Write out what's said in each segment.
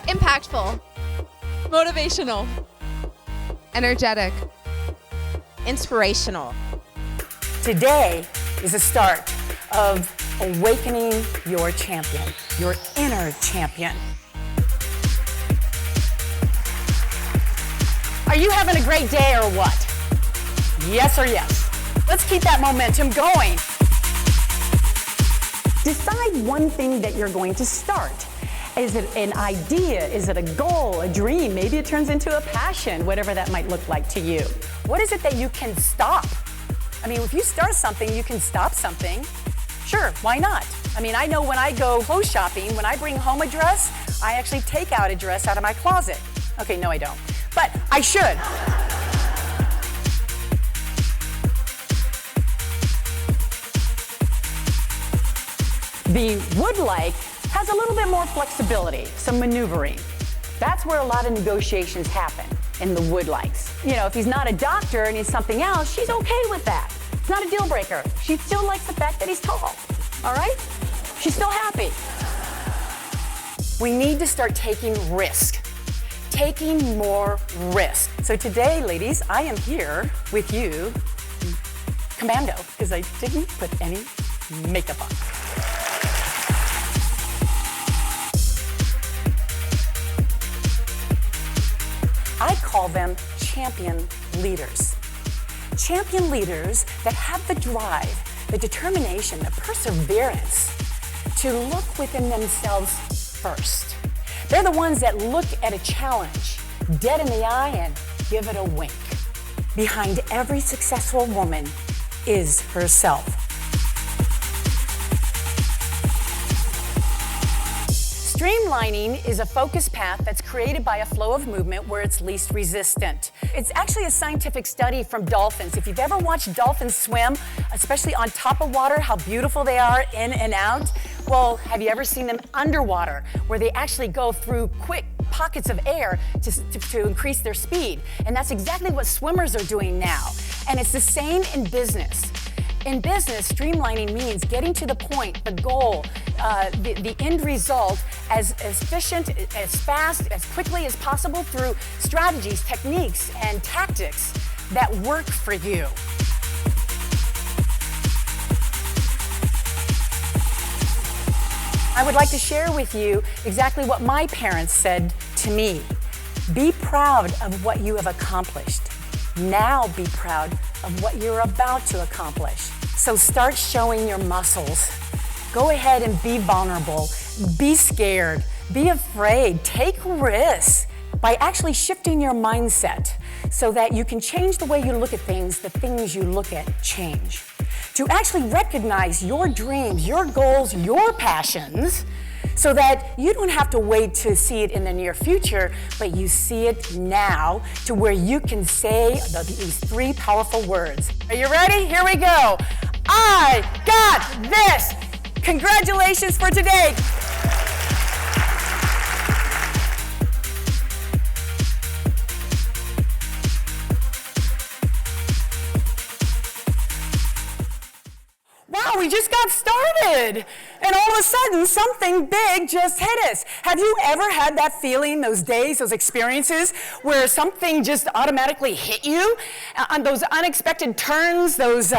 Impactful. Motivational. Energetic. Inspirational. Today is the start of awakening your champion, your inner champion. Are you having a great day or what? Yes or yes? Let's keep that momentum going. Decide one thing that you're going to start. Is it an idea? Is it a goal, a dream? Maybe it turns into a passion, whatever that might look like to you. What is it that you can stop? I mean, if you start something, you can stop something. Sure, why not? I mean, I know when I go clothes shopping, when I bring home a dress, I actually take out a dress out of my closet. Okay, no, I don't. But I should. The would-like has a little bit more flexibility, some maneuvering. That's where a lot of negotiations happen, in the would-likes. You know, if he's not a doctor and he's something else, she's okay with that. It's not a deal breaker. She still likes the fact that he's tall, all right? She's still happy. We need to start taking risk, taking more risk. So today, ladies, I am here with you, commando, because I didn't put any makeup on. I call them champion leaders. Champion leaders that have the drive, the determination, the perseverance to look within themselves first. They're the ones that look at a challenge dead in the eye and give it a wink. Behind every successful woman is herself. Streamlining is a focus path that's created by a flow of movement where it's least resistant. It's actually a scientific study from dolphins. If you've ever watched dolphins swim, especially on top of water, how beautiful they are in and out, well, have you ever seen them underwater where they actually go through quick pockets of air to increase their speed? And that's exactly what swimmers are doing now. And it's the same in business. In business, streamlining means getting to the point, the goal, the end result as efficient, as fast, as quickly as possible through strategies, techniques, and tactics that work for you. I would like to share with you exactly what my parents said to me. Be proud of what you have accomplished. Now be proud of what you're about to accomplish. So start showing your muscles. Go ahead and be vulnerable. Be scared. Be afraid. Take risks by actually shifting your mindset so that you can change the way you look at things, the things you look at change. To actually recognize your dreams, your goals, your passions, so that you don't have to wait to see it in the near future, but you see it now to where you can say these three powerful words. Are you ready? Here we go. I got this. Congratulations for today. Wow, we just got started. And all of a sudden, something big just hit us. Have you ever had that feeling, those days, those experiences, where something just automatically hit you on those unexpected turns, those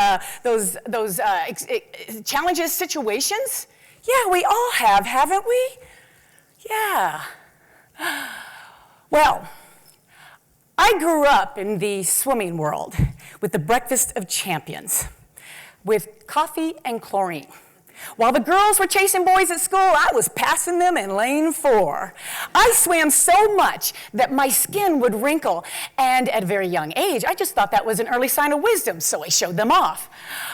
challenges, situations? Yeah, we all have, haven't we? Yeah. Well, I grew up in the swimming world with the breakfast of champions, with coffee and chlorine. While the girls were chasing boys at school, I was passing them in lane 4. I swam so much that my skin would wrinkle, and at a very young age, I just thought that was an early sign of wisdom, so I showed them off.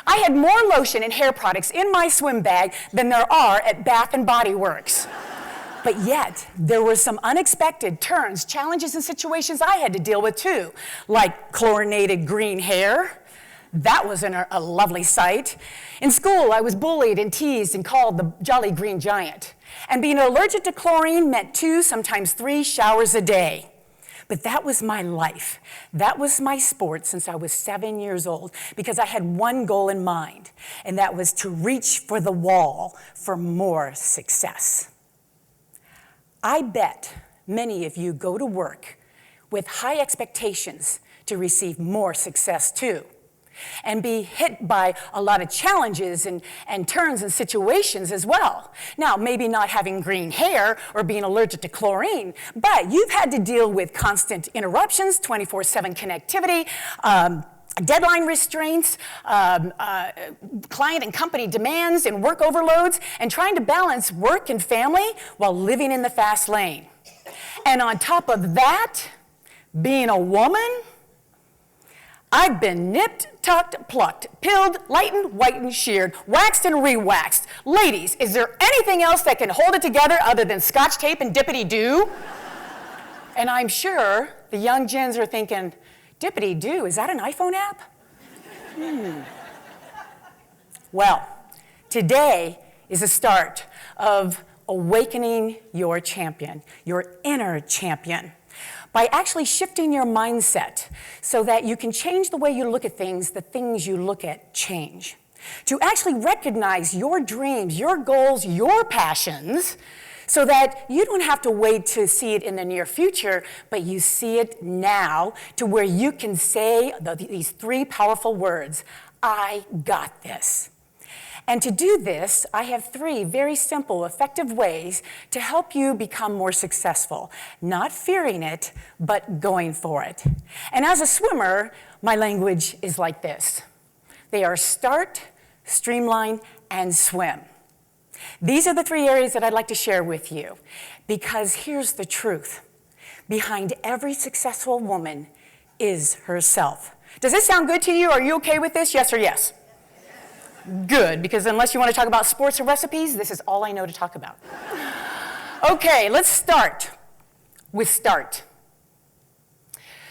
I had more lotion and hair products in my swim bag than there are at Bath and Body Works. But yet, there were some unexpected turns, challenges, and situations I had to deal with too, like chlorinated green hair. That wasn't a lovely sight. In school, I was bullied and teased and called the Jolly Green Giant. And being allergic to chlorine meant 2, sometimes 3 showers a day. But that was my life. That was my sport since I was 7 years old, because I had one goal in mind, and that was to reach for the wall for more success. I bet many of you go to work with high expectations to receive more success too, and be hit by a lot of challenges and turns and situations as well. Now, maybe not having green hair or being allergic to chlorine, but you've had to deal with constant interruptions, 24/7 connectivity, deadline restraints, client and company demands and work overloads, and trying to balance work and family while living in the fast lane. And on top of that, being a woman, I've been nipped, tucked, plucked, pilled, lightened, whitened, sheared, waxed, and re-waxed. Ladies, is there anything else that can hold it together other than Scotch tape and dippity-doo? And I'm sure the young gens are thinking, dippity-doo, is that an iPhone app? Well, today is the start of awakening your champion, your inner champion, by actually shifting your mindset so that you can change the way you look at things, the things you look at change. To actually recognize your dreams, your goals, your passions, so that you don't have to wait to see it in the near future, but you see it now to where you can say these three powerful words, I got this. And to do this, I have three very simple, effective ways to help you become more successful. Not fearing it, but going for it. And as a swimmer, my language is like this. They are start, streamline, and swim. These are the three areas that I'd like to share with you, because here's the truth. Behind every successful woman is herself. Does this sound good to you? Are you okay with this? Yes or yes? Good, because unless you want to talk about sports or recipes, this is all I know to talk about. Okay, let's start with start.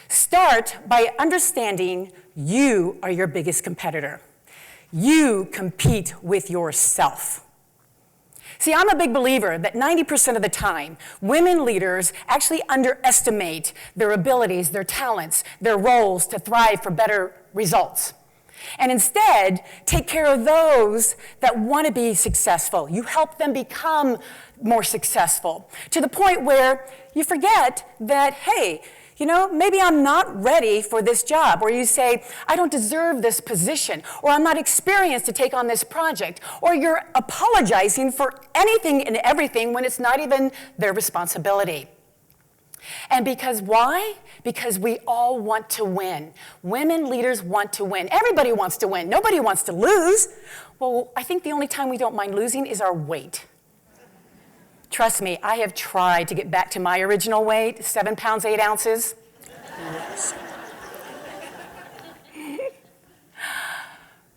Start by understanding you are your biggest competitor. You compete with yourself. See, I'm a big believer that 90% of the time, women leaders actually underestimate their abilities, their talents, their roles to thrive for better results. And instead, take care of those that want to be successful. You help them become more successful to the point where you forget that, hey, you know, maybe I'm not ready for this job. Or you say, I don't deserve this position. Or I'm not experienced to take on this project. Or you're apologizing for anything and everything when it's not even their responsibility. And because why? Because we all want to win. Women leaders want to win. Everybody wants to win. Nobody wants to lose. Well, I think the only time we don't mind losing is our weight. Trust me, I have tried to get back to my original weight, 7 pounds, 8 ounces.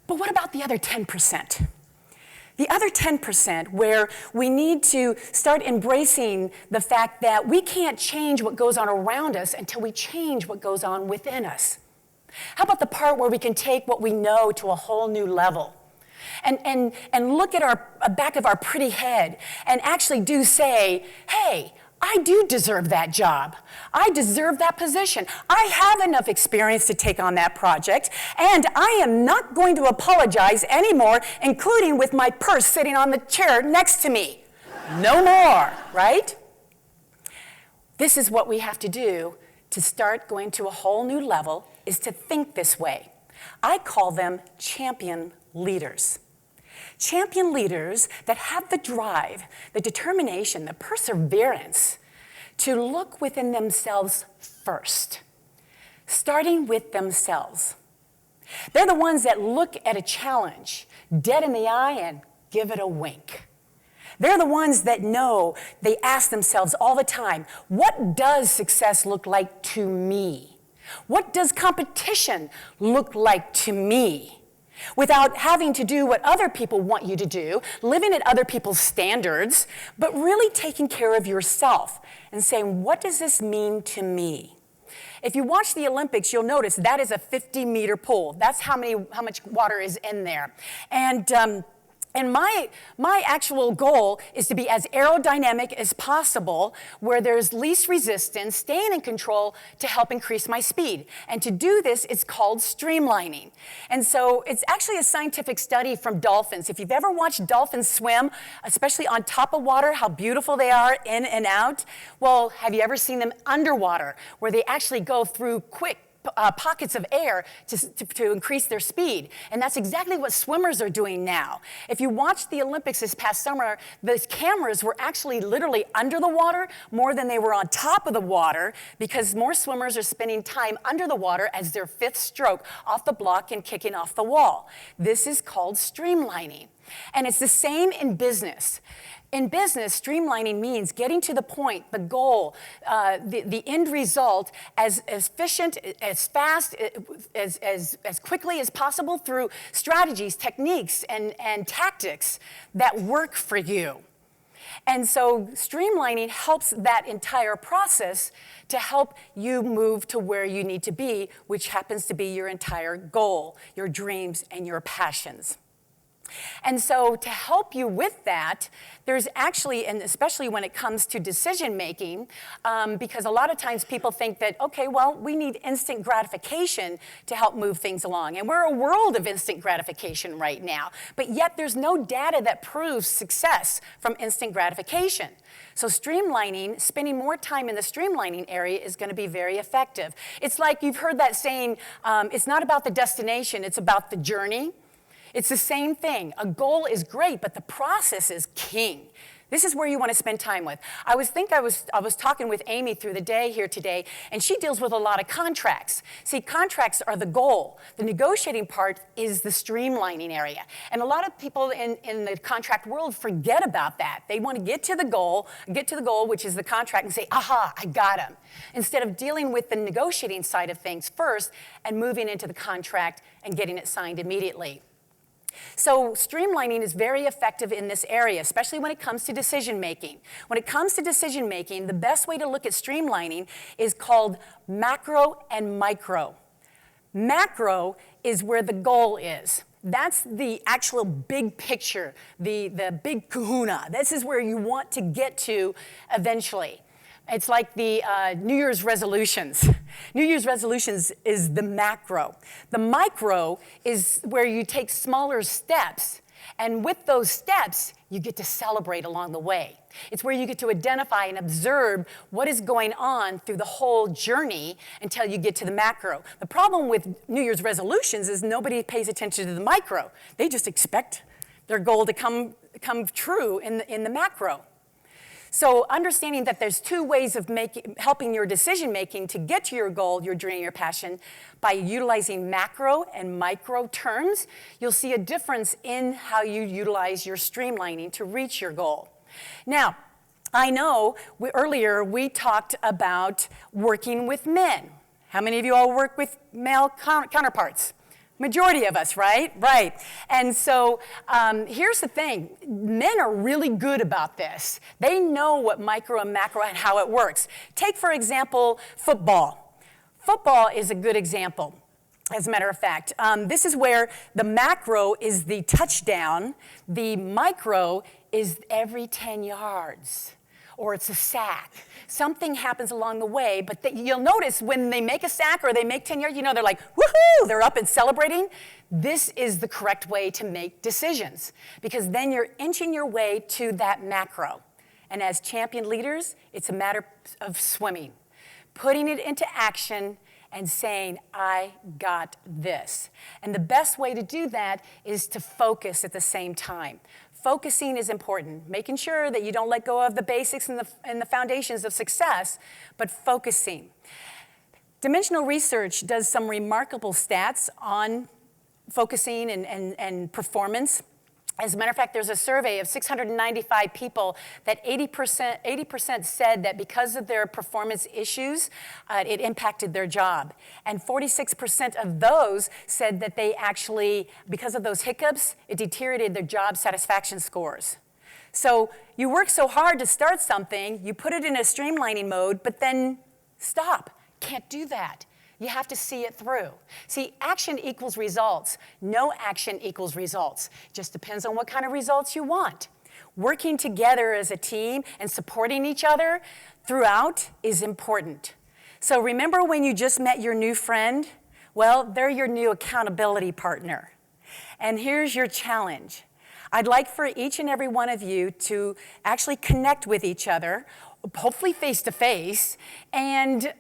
But what about the other 10%? The other 10% where we need to start embracing the fact that we can't change what goes on around us until we change what goes on within us. How about the part where we can take what we know to a whole new level? And look at our back of our pretty head and actually do say, hey, I do deserve that job. I deserve that position. I have enough experience to take on that project, and I am not going to apologize anymore, including with my purse sitting on the chair next to me. No more, right? This is what we have to do to start going to a whole new level, is to think this way. I call them champion leaders. Champion leaders that have the drive, the determination, the perseverance to look within themselves first, starting with themselves. They're the ones that look at a challenge dead in the eye and give it a wink. They're the ones that know, they ask themselves all the time, what does success look like to me? What does competition look like to me? Without having to do what other people want you to do, living at other people's standards, but really taking care of yourself and saying, what does this mean to me? If you watch the Olympics, you'll notice that is a 50-meter pool. That's how much water is in there. And And my actual goal is to be as aerodynamic as possible, where there's least resistance, staying in control to help increase my speed. And to do this, it's called streamlining. And so it's actually a scientific study from dolphins. If you've ever watched dolphins swim, especially on top of water, how beautiful they are in and out, well, have you ever seen them underwater, where they actually go through quick pockets of air to increase their speed? And that's exactly what swimmers are doing now. If you watched the Olympics this past summer, the cameras were actually literally under the water more than they were on top of the water, because more swimmers are spending time under the water as their fifth stroke off the block and kicking off the wall. This is called streamlining. And it's the same in business. In business, streamlining means getting to the point, the goal, the end result as efficient, as fast, as quickly as possible through strategies, techniques, and tactics that work for you. And so streamlining helps that entire process to help you move to where you need to be, which happens to be your entire goal, your dreams, and your passions. And so to help you with that, there's actually, and especially when it comes to decision making, because a lot of times people think that, okay, well, we need instant gratification to help move things along. And we're a world of instant gratification right now. But yet there's no data that proves success from instant gratification. So streamlining, spending more time in the streamlining area is going to be very effective. It's like you've heard that saying, it's not about the destination, it's about the journey. It's the same thing. A goal is great, but the process is king. This is where you want to spend time with. I was talking with Amy through the day here today, and she deals with a lot of contracts. See, contracts are the goal. The negotiating part is the streamlining area. And a lot of people in the contract world forget about that. They want to get to the goal, which is the contract, and say, aha, I got him. Instead of dealing with the negotiating side of things first and moving into the contract and getting it signed immediately. So streamlining is very effective in this area, especially when it comes to decision making. When it comes to decision making, the best way to look at streamlining is called macro and micro. Macro is where the goal is. That's the actual big picture, the big kahuna. This is where you want to get to eventually. It's like the New Year's resolutions. New Year's resolutions is the macro. The micro is where you take smaller steps, and with those steps, you get to celebrate along the way. It's where you get to identify and observe what is going on through the whole journey until you get to the macro. The problem with New Year's resolutions is nobody pays attention to the micro. They just expect their goal to come true in the macro. So understanding that there's two ways of helping your decision making to get to your goal, your dream, your passion, by utilizing macro and micro terms, you'll see a difference in how you utilize your streamlining to reach your goal. Now, I know earlier we talked about working with men. How many of you all work with male counterparts? Majority of us, right? Right. And so here's the thing. Men are really good about this. They know what micro and macro and how it works. Take, for example, football. Football is a good example. As a matter of fact, this is where the macro is the touchdown. The micro is every 10 yards. Or it's a sack. Something happens along the way, but you'll notice when they make a sack or they make 10 yards, they're like, woohoo, they're up and celebrating. This is the correct way to make decisions, because then you're inching your way to that macro. And as champion leaders, it's a matter of swimming, putting it into action and saying, I got this. And the best way to do that is to focus at the same time. Focusing is important, making sure that you don't let go of the basics and the foundations of success, but focusing. Dimensional research does some remarkable stats on focusing and performance. As a matter of fact, there's a survey of 695 people that 80% said that because of their performance issues, it impacted their job. And 46% of those said that they actually, because of those hiccups, it deteriorated their job satisfaction scores. So you work so hard to start something, you put it in a streamlining mode, but then stop. Can't do that. You have to see it through. See, action equals results. No action equals results. Just depends on what kind of results you want. Working together as a team and supporting each other throughout is important. So remember when you just met your new friend? Well, they're your new accountability partner. And here's your challenge. I'd like for each and every one of you to actually connect with each other, hopefully face-to-face, and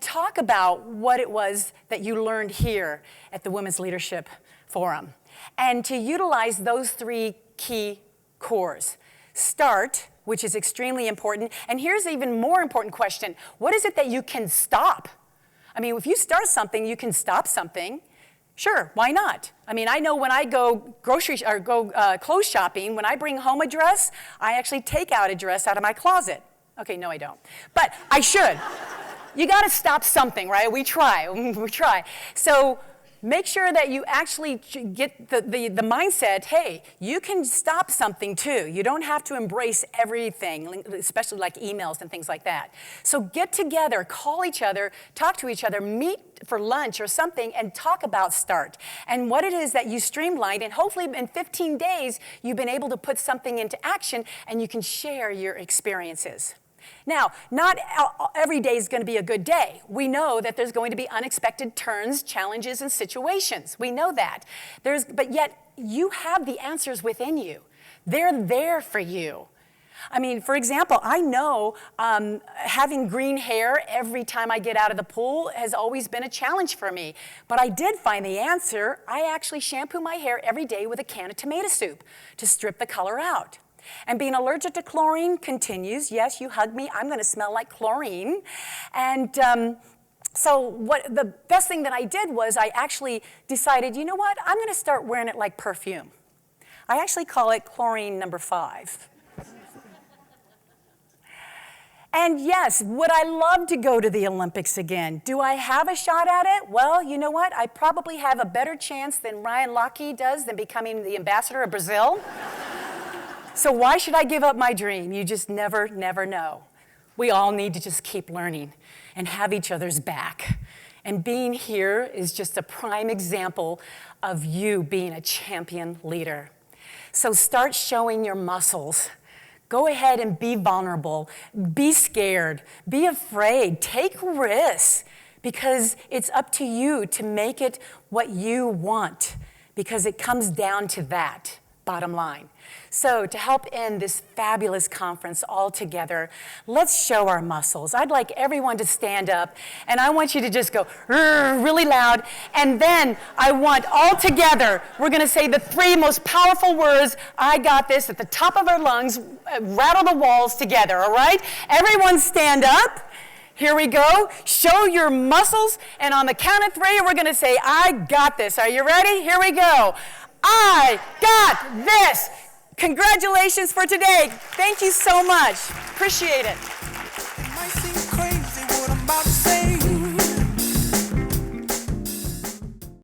talk about what it was that you learned here at the Women's Leadership Forum. And to utilize those 3 key cores. Start, which is extremely important. And here's an even more important question. What is it that you can stop? I mean, if you start something, you can stop something. Sure, why not? I mean, I know when I go clothes shopping, when I bring home a dress, I actually take out a dress out of my closet. Okay, no, I don't. But I should. You got to stop something, right? We try. So make sure that you actually get the mindset, hey, you can stop something too. You don't have to embrace everything, especially like emails and things like that. So get together, call each other, talk to each other, meet for lunch or something, and talk about START and what it is that you streamlined, and hopefully in 15 days, you've been able to put something into action and you can share your experiences. Now, not every day is going to be a good day. We know that there's going to be unexpected turns, challenges, and situations. We know that. But yet, you have the answers within you. They're there for you. I mean, for example, I know having green hair every time I get out of the pool has always been a challenge for me. But I did find the answer. I actually shampoo my hair every day with a can of tomato soup to strip the color out. And being allergic to chlorine continues. Yes, you hug me, I'm going to smell like chlorine. And so the best thing that I did was I actually decided, you know what, I'm going to start wearing it like perfume. I actually call it chlorine number 5. And yes, would I love to go to the Olympics again? Do I have a shot at it? Well, you know what? I probably have a better chance than Ryan Lochte does than becoming the ambassador of Brazil. So why should I give up my dream? You just never know. We all need to just keep learning and have each other's back. And being here is just a prime example of you being a champion leader. So start showing your muscles. Go ahead and be vulnerable. Be scared. Be afraid. Take risks, because it's up to you to make it what you want, because it comes down to that, bottom line. So to help end this fabulous conference all together, let's show our muscles. I'd like everyone to stand up, and I want you to just go really loud, and then I want all together, we're going to say the 3 most powerful words, I got this, at the top of our lungs, rattle the walls together, all right? Everyone stand up. Here we go. Show your muscles, and on the count of 3, we're going to say, I got this. Are you ready? Here we go. I got this. Congratulations for today. Thank you so much. Appreciate it.